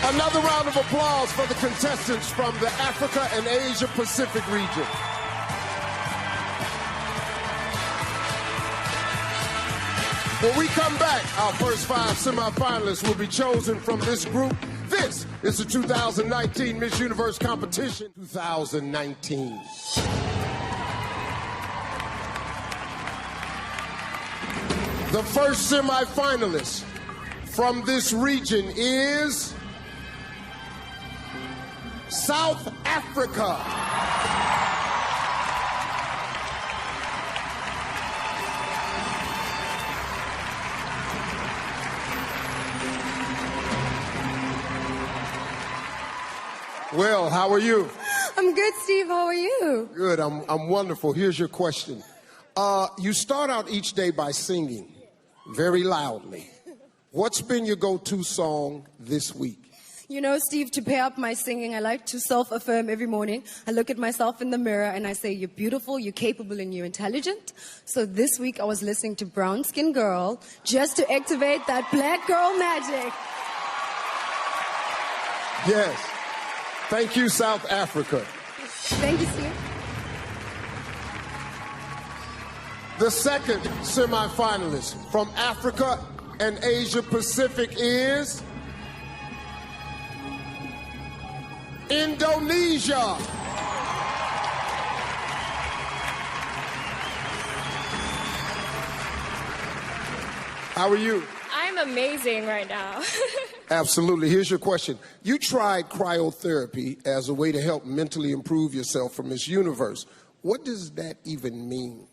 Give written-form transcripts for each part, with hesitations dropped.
Another round of applause for the contestants from the Africa and Asia Pacific region. When we come back, our first 5 semifinalists will be chosen from this group. This is the 2019 Miss Universe competition. 2019. The first semifinalist from this region is South Africa. Well, how are you? I'm good, Steve. How are you? Good. I'm wonderful. Here's your question. You start out each day by singing very loudly. What's been your go-to song this week? You know, Steve, to pair up my singing, I like to self-affirm every morning. I look at myself in the mirror and I say, you're beautiful, you're capable, and you're intelligent. So this week I was listening to Brown Skin Girl just to activate that black girl magic. Yes. Thank you, South Africa. Thank you, Steve. The second semifinalist from Africa and Asia Pacific is Indonesia. How are you? I'm amazing right now. Absolutely. Here's your question. You tried cryotherapy as a way to help mentally improve yourself for Miss Universe. What does that even mean?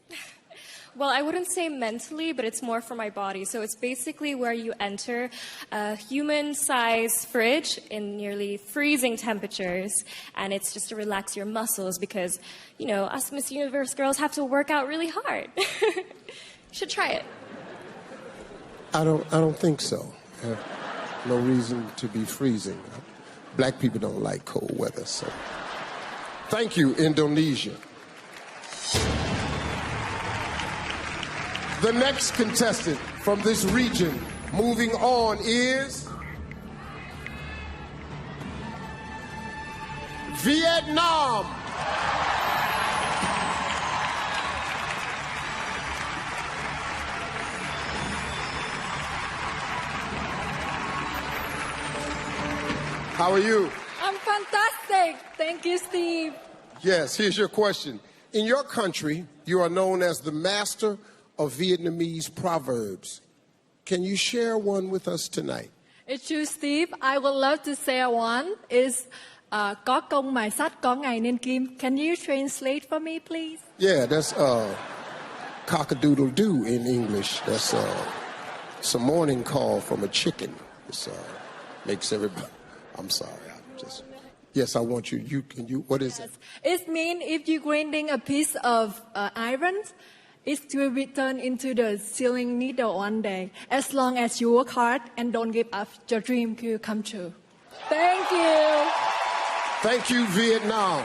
Well, I wouldn't say mentally, but it's more for my body. So it's basically where you enter a human-sized fridge in nearly freezing temperatures, and it's just to relax your muscles because, you know, us Miss Universe girls have to work out really hard. You should try it. I don't think so. No reason to be freezing. Black people don't like cold weather, so. Thank you, Indonesia. The next contestant from this region, moving on, is Vietnam. How are you? I'm fantastic. Thank you, Steve. Yes, here's your question. In your country, you are known as the master of Vietnamese proverbs. Can you share one with us tonight? It's you, Steve. I would love to share one. It's có công mài sắt, có ngày nên kim. Can you translate for me, please? Yeah, that's cock-a-doodle-doo in English. That's it's a morning call from a chicken. It makes everybody... I'm sorry. Yes, I want you. What is it? It means if you're grinding a piece of iron, it will be turned into the sealing needle one day. As long as you work hard and don't give up, your dream will come true. Thank you. Thank you, Vietnam.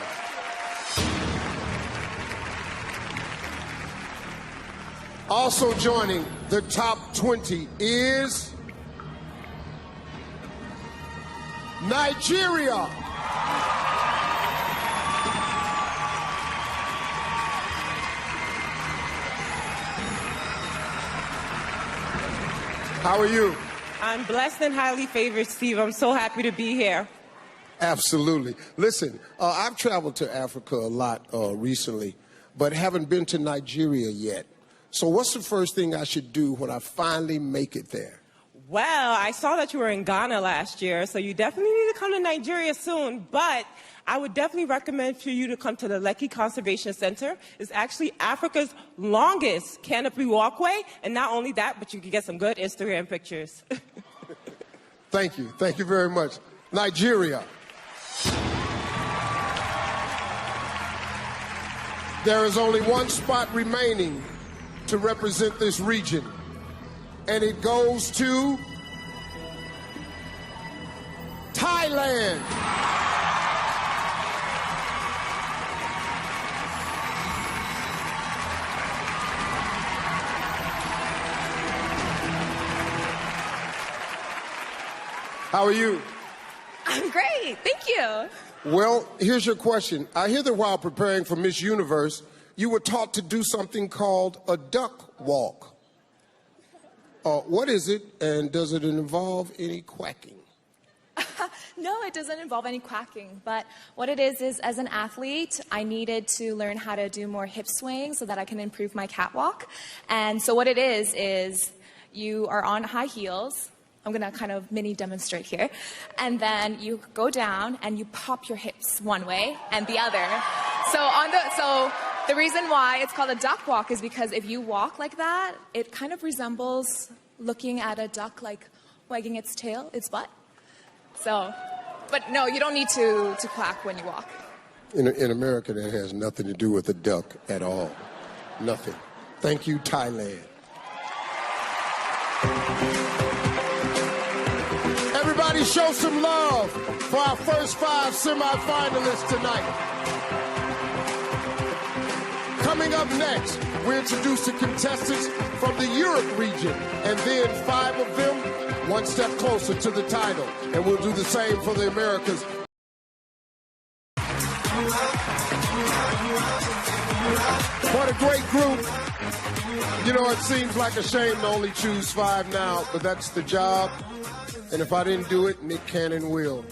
Also joining the top 20 is Nigeria. How are you? I'm blessed and highly favored, Steve. I'm so happy to be here. Absolutely. Listen, I've traveled to Africa a lot recently, but haven't been to Nigeria yet. So what's the first thing I should do when I finally make it there? Well, I saw that you were in Ghana last year, so you definitely need to come to Nigeria soon. But I would definitely recommend for you to come to the Lekki Conservation Center. It's actually Africa's longest canopy walkway. And not only that, but you can get some good Instagram pictures. Thank you. Thank you very much. Nigeria. There is only one spot remaining to represent this region. And it goes to Thailand. How are you? I'm great. Thank you. Well, here's your question. I hear that while preparing for Miss Universe, you were taught to do something called a duck walk. What is it, and does it involve any quacking? No, it doesn't involve any quacking. But what it is as an athlete, I needed to learn how to do more hip swing so that I can improve my catwalk. And so what it is you are on high heels. I'm going to kind of mini demonstrate here. And then you go down and you pop your hips one way and the other. So the reason why it's called a duck walk is because if you walk like that, it kind of resembles looking at a duck like wagging its tail, its butt. So, but no, you don't need to quack when you walk. In America, that has nothing to do with a duck at all. Nothing. Thank you, Thailand. Everybody show some love for our first 5 semifinalists tonight. Coming up next, we introduce the contestants from the Europe region, and then 5 of them one step closer to the title. And we'll do the same for the Americas. What a great group. You know, it seems like a shame to only choose 5 now, but that's the job. And if I didn't do it, Nick Cannon will.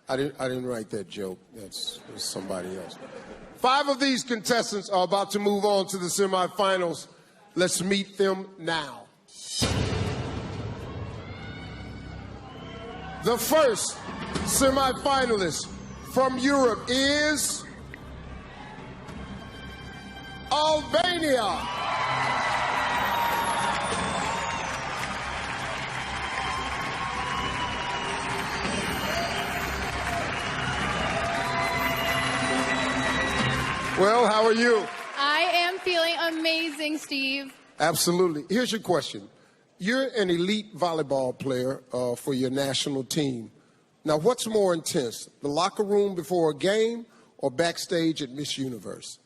I didn't write that joke. That's somebody else. 5 of these contestants are about to move on to the semifinals. Let's meet them now. The first semifinalist from Europe is Albania. Well, how are you? I am feeling amazing, Steve. Absolutely. Here's your question. You're an elite volleyball player for your national team. Now, what's more intense, the locker room before a game or backstage at Miss Universe?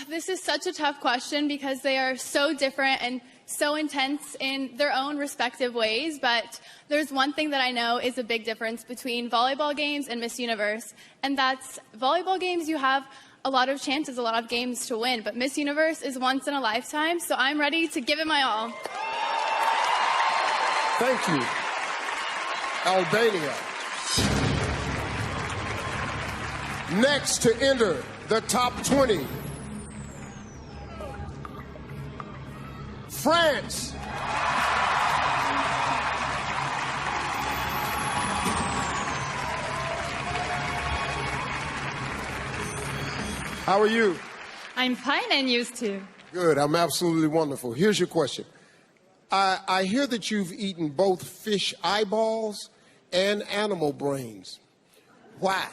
This is such a tough question because they are so different and so intense in their own respective ways. But there's one thing that I know is a big difference between volleyball games and Miss Universe. And that's volleyball games, you have a lot of chances, a lot of games to win. But Miss Universe is once in a lifetime, so I'm ready to give it my all. Thank you. Albania. Next to enter the top 20, France. How are you? I'm fine, and you too. Good, I'm absolutely wonderful. Here's your question. I hear that you've eaten both fish eyeballs and animal brains. Why?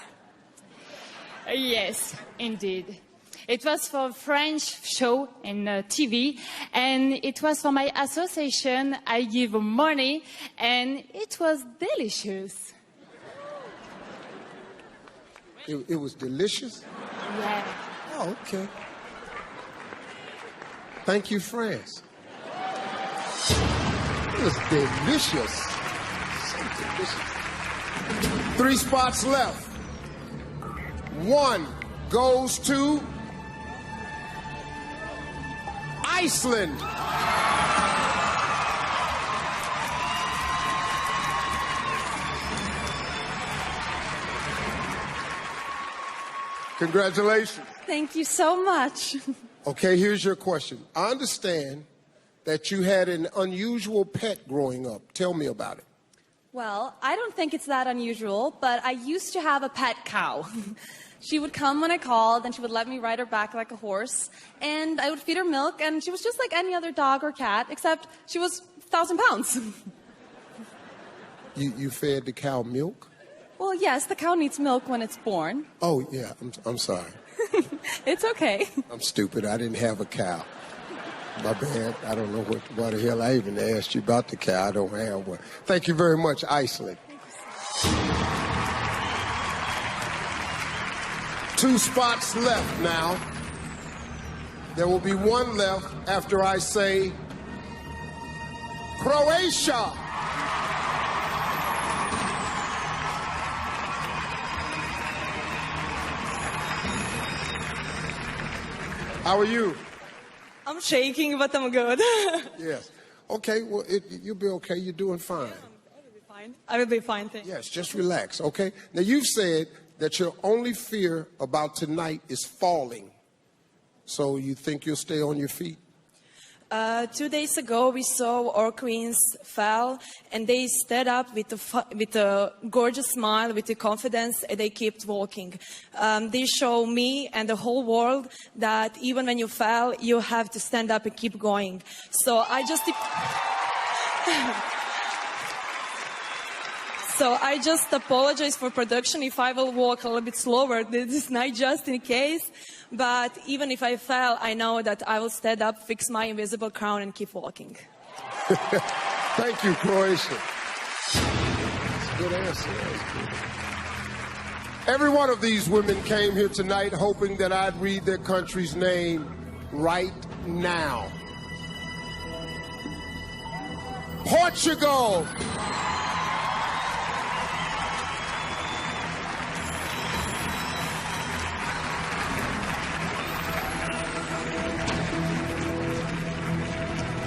Yes, indeed. It was for a French show in TV, and it was for my association. I give money, and it was delicious. It was delicious? Yeah. Oh, okay. Thank you, France. It was delicious. So delicious. 3 spots left. 1 goes to Iceland. Congratulations. Thank you so much. Okay, here's your question. I understand that you had an unusual pet growing up. Tell me about it. Well, I don't think it's that unusual, but I used to have a pet cow. She would come when I called, and she would let me ride her back like a horse, and I would feed her milk, and she was just like any other dog or cat, except she was 1,000 pounds. You fed the cow milk? Well, yes, the cow needs milk when it's born. Oh, yeah, I'm sorry. It's okay. I'm stupid. I didn't have a cow. My bad. I don't know why the hell I even asked you about the cow. I don't have one. Thank you very much, Iceland. 2 spots left now. There will be 1 left after I say Croatia. How are you? I'm shaking, but I'm good. Yes. Okay, well, you'll be okay. You're doing fine. I will be fine, thank you. Yes, just relax, okay? Now, you've said that your only fear about tonight is falling. So you think you'll stay on your feet? 2 days ago, we saw our queens fall, and they stood up with a gorgeous smile, with the confidence, and they kept walking. They show me and the whole world that even when you fall, you have to stand up and keep going. So I just apologize for production if I will walk a little bit slower this night, just in case. But even if I fail, I know that I will stand up, fix my invisible crown, and keep walking. Thank you, Croatia. That's a good answer. Every one of these women came here tonight hoping that I'd read their country's name right now. Portugal.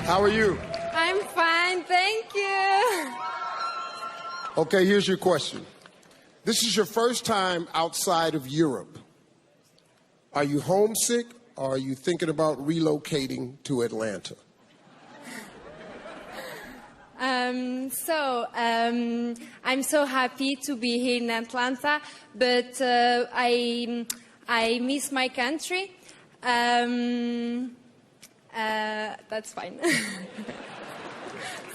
How are you? I'm fine, thank you. Okay, here's your question. This is your first time outside of Europe. Are you homesick, or are you thinking about relocating to Atlanta? I'm so happy to be here in Atlanta, but I miss my country. That's fine.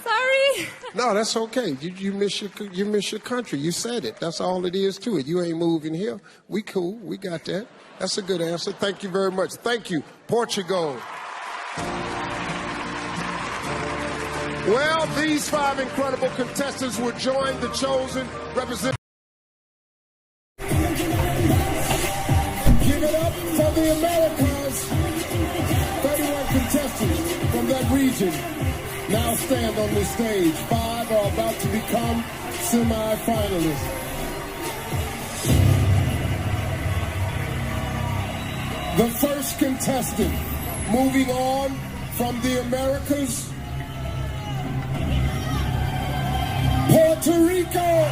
Sorry. No, that's okay. You miss your country. You said it. That's all it is to it. You ain't moving here. We cool. We got that. That's a good answer. Thank you very much. Thank you, Portugal. Well, these 5 incredible contestants will join the chosen representatives. Give it up for the Americas. 31 contestants from that region now stand on this stage. 5 are about to become semi-finalists. The first contestant moving on from the Americas, Puerto Rico.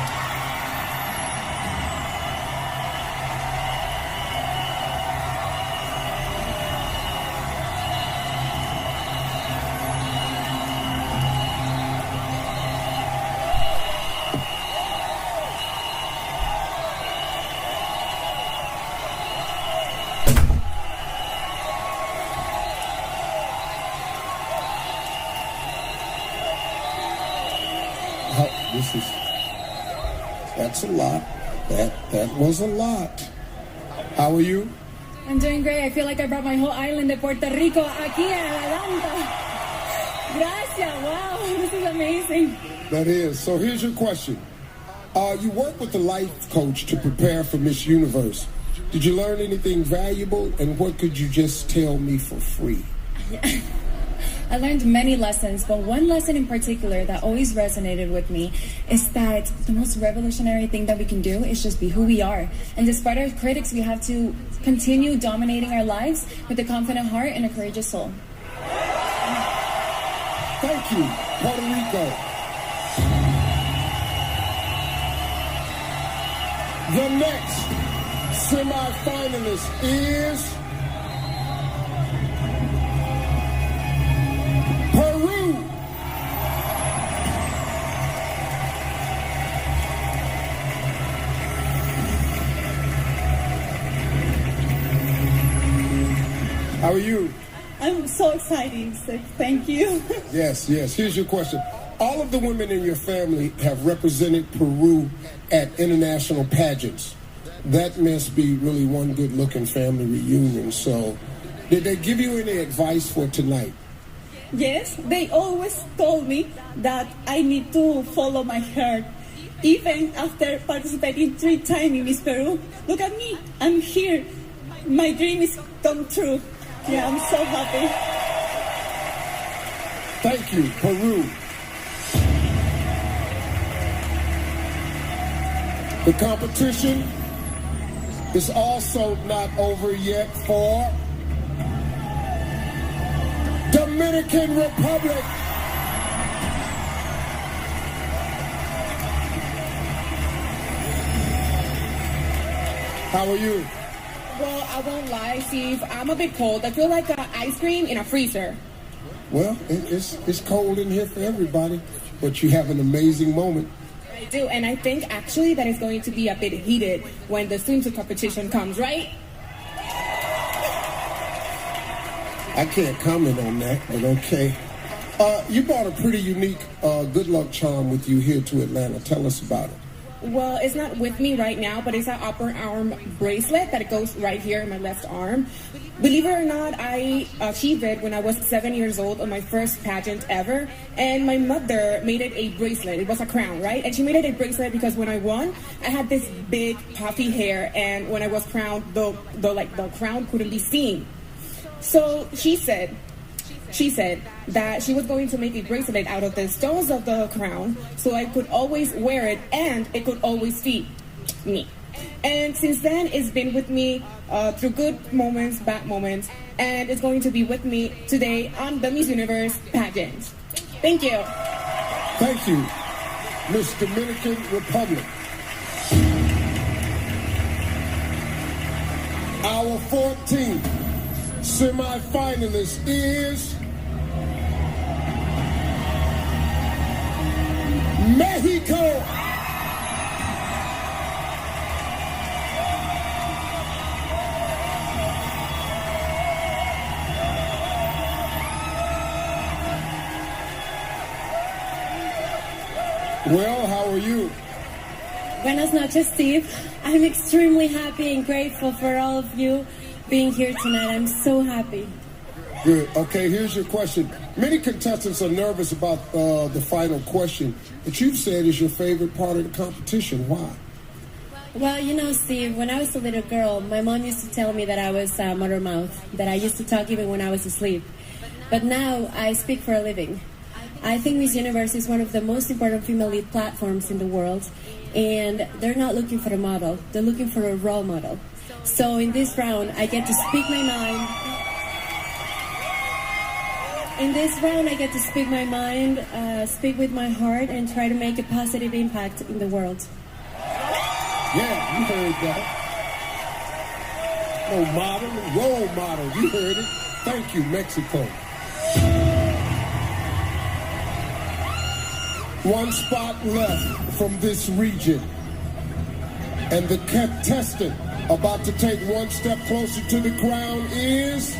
That's a lot. That was a lot. How are you? I'm doing great. I feel like I brought my whole island of Puerto Rico aquí a Atlanta. Gracias. Wow, this is amazing. That is. So here's your question. You work with a life coach to prepare for Miss Universe. Did you learn anything valuable, and what could you just tell me for free? I learned many lessons, but one lesson in particular that always resonated with me is that the most revolutionary thing that we can do is just be who we are. And despite our critics, we have to continue dominating our lives with a confident heart and a courageous soul. Thank you, Puerto Rico. The next semi-finalist is Peru. How are you? I'm so excited, so thank you. Yes. Here's your question. All of the women in your family have represented Peru at international pageants. That must be really one good-looking family reunion. So, did they give you any advice for tonight? Yes, they always told me that I need to follow my heart. Even after participating 3 times in Miss Peru, look at me, I'm here. My dream is come true. Yeah, I'm so happy. Thank you, Peru. The competition is also not over yet for Dominican Republic. How are you? Well, I won't lie, Steve. I'm a bit cold. I feel like ice cream in a freezer. Well, it's cold in here for everybody, but you have an amazing moment. I do, and I think actually that it's going to be a bit heated when the swimsuit competition comes, right? I can't comment on that, but okay. You brought a pretty unique good luck charm with you here to Atlanta. Tell us about it. Well, it's not with me right now, but it's an upper arm bracelet that goes right here in my left arm. Believe it or not, I achieved it when I was 7 years old on my first pageant ever. And my mother made it a bracelet. It was a crown, right? And she made it a bracelet because when I won, I had this big puffy hair. And when I was crowned, the crown couldn't be seen. So she said that she was going to make a bracelet out of the stones of the crown so I could always wear it and it could always fit me. And since then, it's been with me through good moments, bad moments, and it's going to be with me today on the Miss Universe pageant. Thank you. Thank you, Miss Dominican Republic. Our 14th semi-finalist is Mexico. Well, how are you? Buenas noches, Steve. I'm extremely happy and grateful for all of you being here tonight. I'm so happy. Good. Okay, here's your question. Many contestants are nervous about the final question, but you've said is your favorite part of the competition. Why? Well, you know, Steve, when I was a little girl, my mom used to tell me that I was mother mouth, that I used to talk even when I was asleep. But now I speak for a living. I think Miss Universe is one of the most important female lead platforms in the world, and they're not looking for a model, they're looking for a role model. So in this round, I get to speak my mind. In this round, I get to speak my mind, speak with my heart, and try to make a positive impact in the world. Yeah, you heard that. No model, role model. You heard it. Thank you, Mexico. One spot left from this region. And the contestant about to take one step closer to the crown is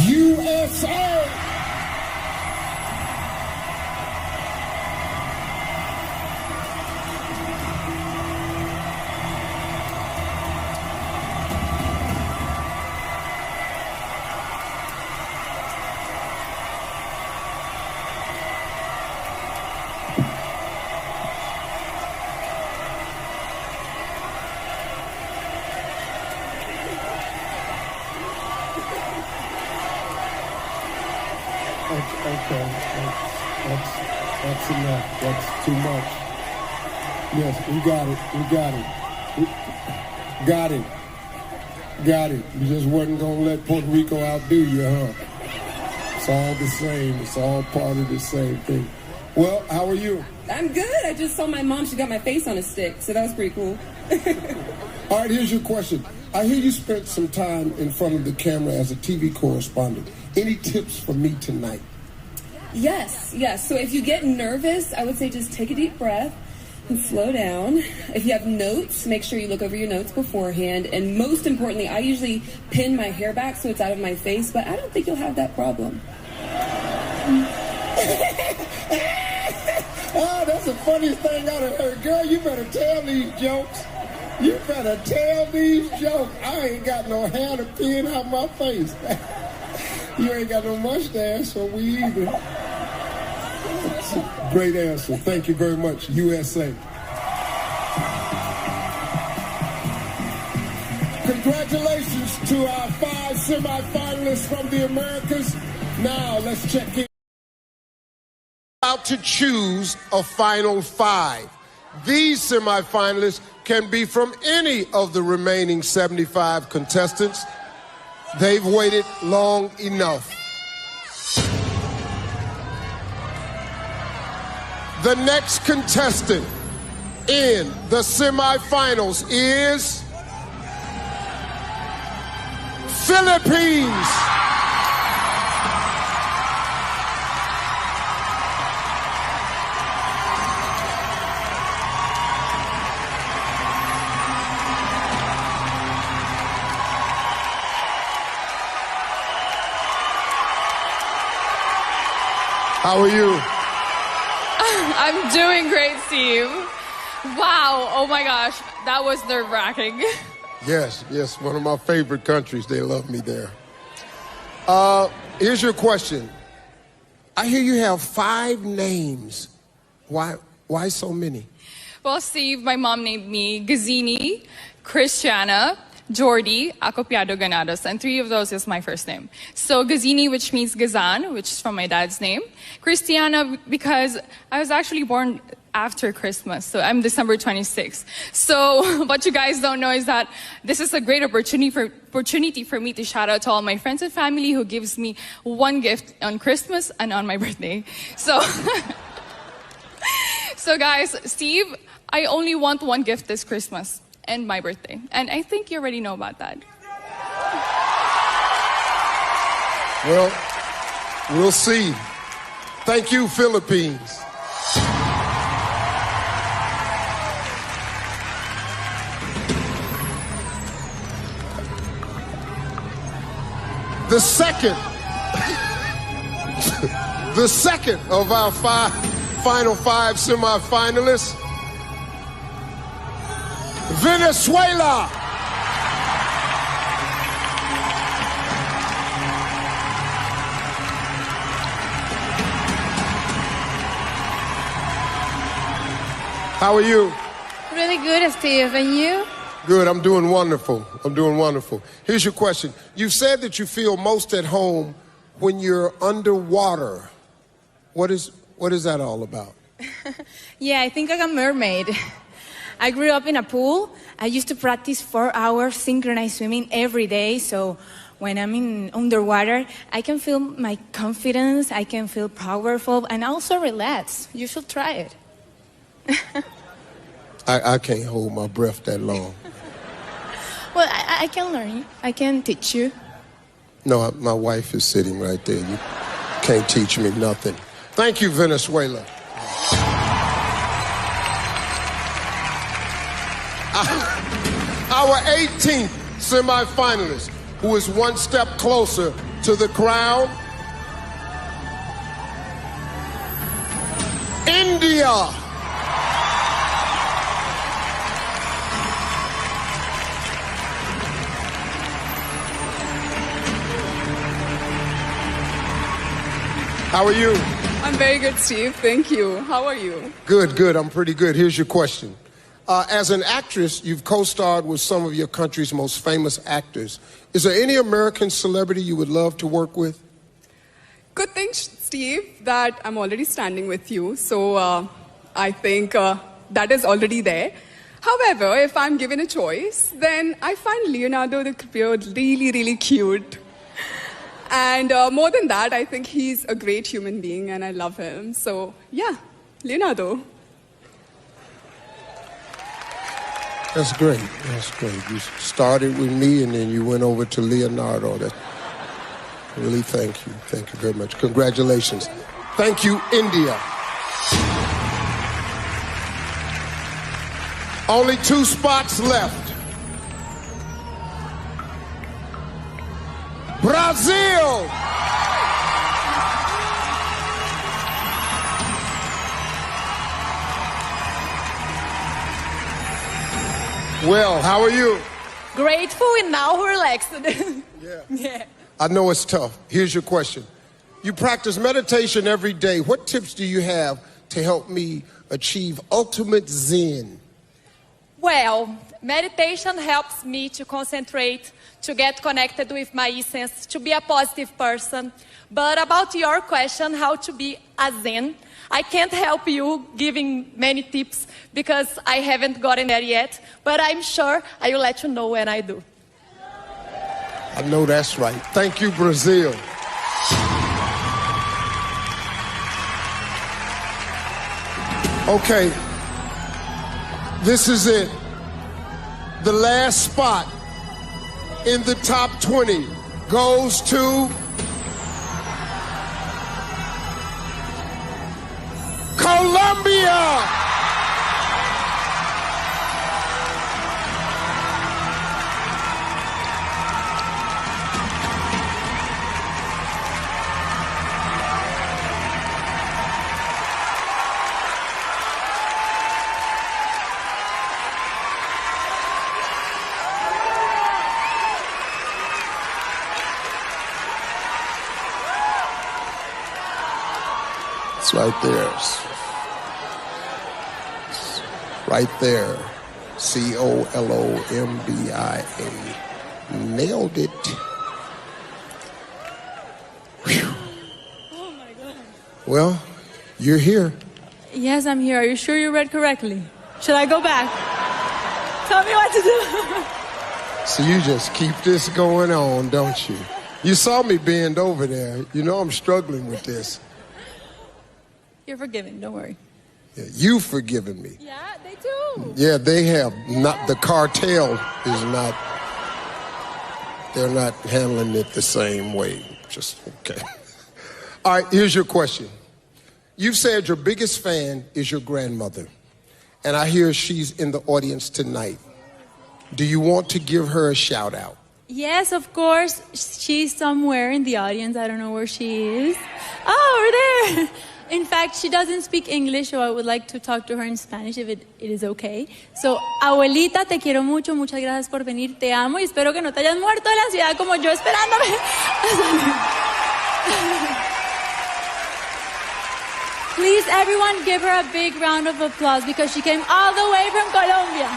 USA. Okay, that's enough. That's too much. Yes, we got it. Got it. You just wasn't gonna let Puerto Rico outdo you, huh? It's all the same. It's all part of the same thing. Well, how are you? I'm good. I just saw my mom. She got my face on a stick, so that was pretty cool. All right, here's your question. I hear you spent some time in front of the camera as a TV correspondent. Any tips for me tonight? Yes. So if you get nervous, I would say just take a deep breath and slow down. If you have notes, make sure you look over your notes beforehand. And most importantly, I usually pin my hair back so it's out of my face, but I don't think you'll have that problem. Oh, that's the funniest thing I've heard. Girl, you better tell these jokes. You better tell these jokes. I ain't got no hair to pin out my face. You ain't got no mustache, so we either. That's a great answer. Thank you very much, USA. Congratulations to our 5 semifinalists from the Americas. Now, let's check in. About to choose a final 5. These semifinalists can be from any of the remaining 75 contestants. They've waited long enough. The next contestant in the semifinals is Philippines. How are you? I'm doing great, Steve. Wow, oh my gosh, that was nerve-wracking. Yes, yes, one of my favorite countries. They love me there. Here's your question. I hear you have 5 names. Why so many? Well, Steve, my mom named me Gazini, Christiana, Jordi, Acopiado Ganados, and 3 of those is my first name. So Gazini, which means Gazan, which is from my dad's name. Christiana, because I was actually born after Christmas, so I'm December 26th. So what you guys don't know is that this is a great opportunity for me to shout out to all my friends and family who gives me 1 gift on Christmas and on my birthday. So, so guys, Steve, I only want 1 gift this Christmas and my birthday. And I think you already know about that. Well, we'll see. Thank you, Philippines. The second of our final 5 semifinalists, Venezuela. How are you? Really good, Steve. And you? Good, I'm doing wonderful. I'm doing wonderful. Here's your question. You've said that you feel most at home when you're underwater. What is that all about? Yeah, I think I'm a mermaid. I grew up in a pool. I used to practice 4 hours synchronized swimming every day. So when I'm in underwater, I can feel my confidence. I can feel powerful and also relax. You should try it. I can't hold my breath that long. Well, I can learn. I can teach you. No, my wife is sitting right there. You can't teach me nothing. Thank you, Venezuela. Our 18th semifinalist, who is 1 step closer to the crown, India. How are you? I'm very good, Steve. Thank you. How are you? Good, good. I'm pretty good. Here's your question. As an actress, you've co-starred with some of your country's most famous actors. Is there any American celebrity you would love to work with? Good thing, Steve, that I'm already standing with you. So I think that is already there. However, if I'm given a choice, then I find Leonardo DiCaprio really, really cute. And more than that, I think he's a great human being and I love him. So yeah, Leonardo. That's great. That's great. You started with me and then you went over to Leonardo. Really, thank you. Thank you very much. Congratulations. Thank you, India. Only 2 spots left. Brazil! Well, how are you? Grateful and now relaxed. Yeah. I know it's tough. Here's your question. You practice meditation every day. What tips do you have to help me achieve ultimate Zen? Well, meditation helps me to concentrate, to get connected with my essence, to be a positive person. But about your question, how to be a Zen, I can't help you giving many tips because I haven't gotten there yet, but I'm sure I will let you know when I do. I know that's right. Thank you, Brazil. Okay, this is it. The last spot in the top 20 goes to Colombia. It's right there. It's right there. Colombia. Nailed it. Whew. Oh my God. Well, you're here. Yes, I'm here. Are you sure you read correctly? Should I go back? Tell me what to do. So you just keep this going on, don't you? You saw me bend over there. You know I'm struggling with this. You're forgiven. Don't worry. Yeah, you've forgiven me. Yeah, they do. Yeah, they have. Not the cartel is not. They're not handling it the same way. Just okay. All right, here's your question. You've said your biggest fan is your grandmother, and I hear she's in the audience tonight. Do you want to give her a shout out? Yes, of course. She's somewhere in the audience. I don't know where she is. Oh, over there. In fact, she doesn't speak English, so I would like to talk to her in Spanish if it is okay. So, abuelita, te quiero mucho. Muchas gracias por venir. Te amo y espero que no te hayas muerto de la ansiedad como yo esperándome. Please, everyone, give her a big round of applause because she came all the way from Colombia.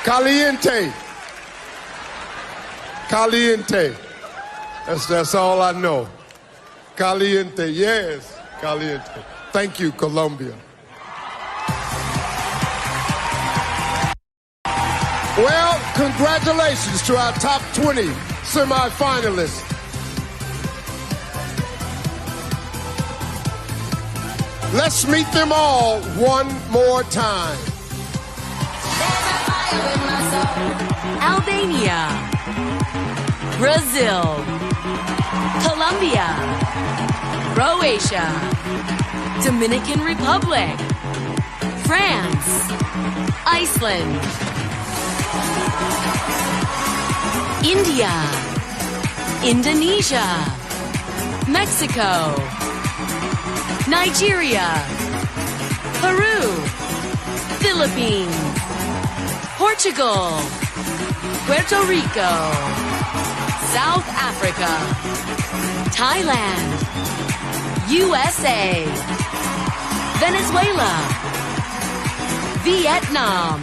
Caliente. Caliente. That's all I know. Caliente, yes, caliente. Thank you, Colombia. Well, congratulations to our top 20 semifinalists. Let's meet them all one more time. Albania, Brazil, Colombia, Croatia, Dominican Republic, France, Iceland, India, Indonesia, Mexico, Nigeria, Peru, Philippines, Portugal, Puerto Rico, South Africa, Thailand, USA, Venezuela, Vietnam,